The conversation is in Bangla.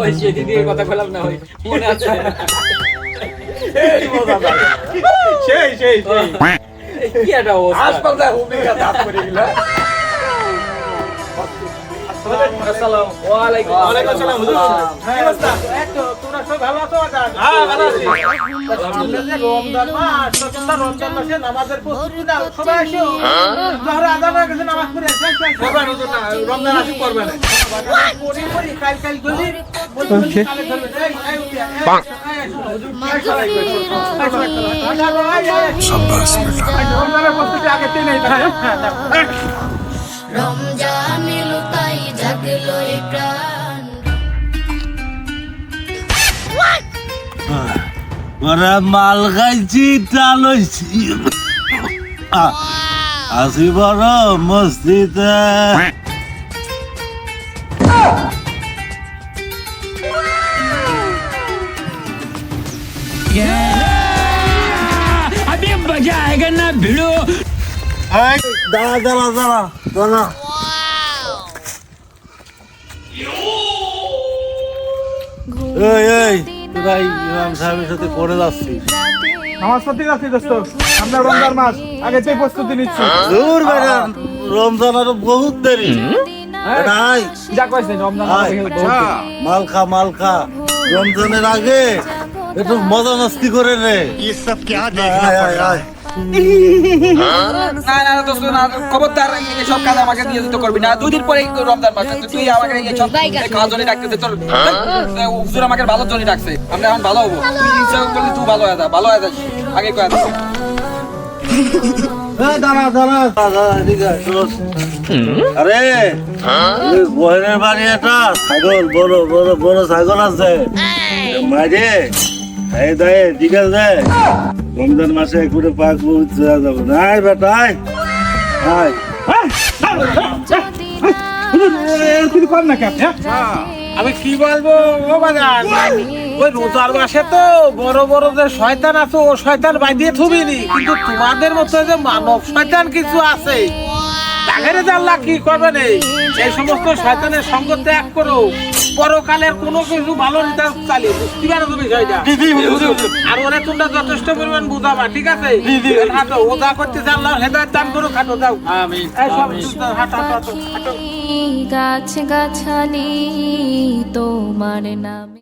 ওই সেদিন দিয়ে কথা বললাম না, ওই মনে আছে? এই মজা ভাই, সেই সেই সেই কি একটা অবস্থা। হাসপাতালে হুমিকা দাঁত পড়ে গেল। আসসালামু আলাইকুম। ওয়ালাইকুম আসসালাম হুজুর। কি অবস্থা? এই তো তোমরা সব ভালো আছো? হ্যাঁ ভালো আছি। সামনে যে রমজান মাস, তো তোমরা রমজান মাসে নামাজের প্রস্তুতি নাও। সবাই আসো, জোহর আযান হয়ে গেছে, নামাজ পড়ে আসো। করবেন হুজুর না, রমজান আসি করবেন। পড়ি পড়ি কাল কাল গলি বলছি কালে ধরবে। এই উঠে এই হুজুর शाबाश बेटा। রমজানের প্রস্তুতি আগে থেকেই নেই। রমজান এলো তাই জাগলো এই প্রাণ। ওরা মাল খাইছি টাল হইছি আসি বড় মসজিদে अभी मजा आएगा ना भिड़ो। দাঁড়া দাঁড়া দাঁড়া দাঁড়া এই এই তোরা ইমাম সাহেবের সাথে করে যাচ্ছিস নামাজ পড়তে যাচ্ছি দোস্ত, আমরা রমজান মাস আগে থেকে প্রস্তুতি নিচ্ছি। দূর বেটা রমজান আরো বহুত দেরি বেটাই যা কইছেন রমজান আয়, মাল খা মাল খা রমজানের আগে একটু মজা মস্তি করে রে ये सब क्या আয়, देखना আয়, पड़ रहा আয়। না না দোস্ত না, খবরদার এইসব কাজ আমাকে দিয়ে দিতে করবি না। দুদিন পরে রমজান মাস, তুই আমাকে এইসব খাওয়ার জন্য ডাকতে তোর হুজুর আমাকে ভালো জন্য ডাকছে, আমরা এখন ভালো হবো। তুই ইচ্ছা করলে তুই ভালো হয়ে যা, ভালো হয়ে যাস আগে কয়ে দা। এই দাঁড়া দাঁড়া দাঁড়া এদিকে আয়, শোন। আরে এই বহেনের বাড়ি একটা ছাগল বড় বড় বড় ছাগল আছে মাঝে এই দেয় ঠিক আছে রমজান মাসে করে পাক যাবো না আয় বেটা আয় আয় কিছু কর না কেন? আমি কি বলবো ও বাজার, ওই রোজার মাসে তো বড় বড় যে শয়তান আছে ও শয়তান বাইদিয়ে থুবিনি, কিন্তু তোমাদের মতো যে মানব শয়তান কিছু আছে তাগেরে জানলা কি করবে নেই। এই সমস্ত শয়তানের সঙ্গ ত্যাগ করো, পরকালের কোনো কিছু ভালো রেজাল্ট চালিয়ে বুঝতে পারো তুমি বিষয়টা। আর ওরা তোমরা যথেষ্ট পরিমাণ বুঝাবা, ঠিক আছে? হাঁটো, ওজা করতে জানলাম হেদায়েত দান করো, খাটো দাও। আমিন। এই সব হাঁটো হাঁটো হাঁটো। গাছ গাছালি তোমার নামে।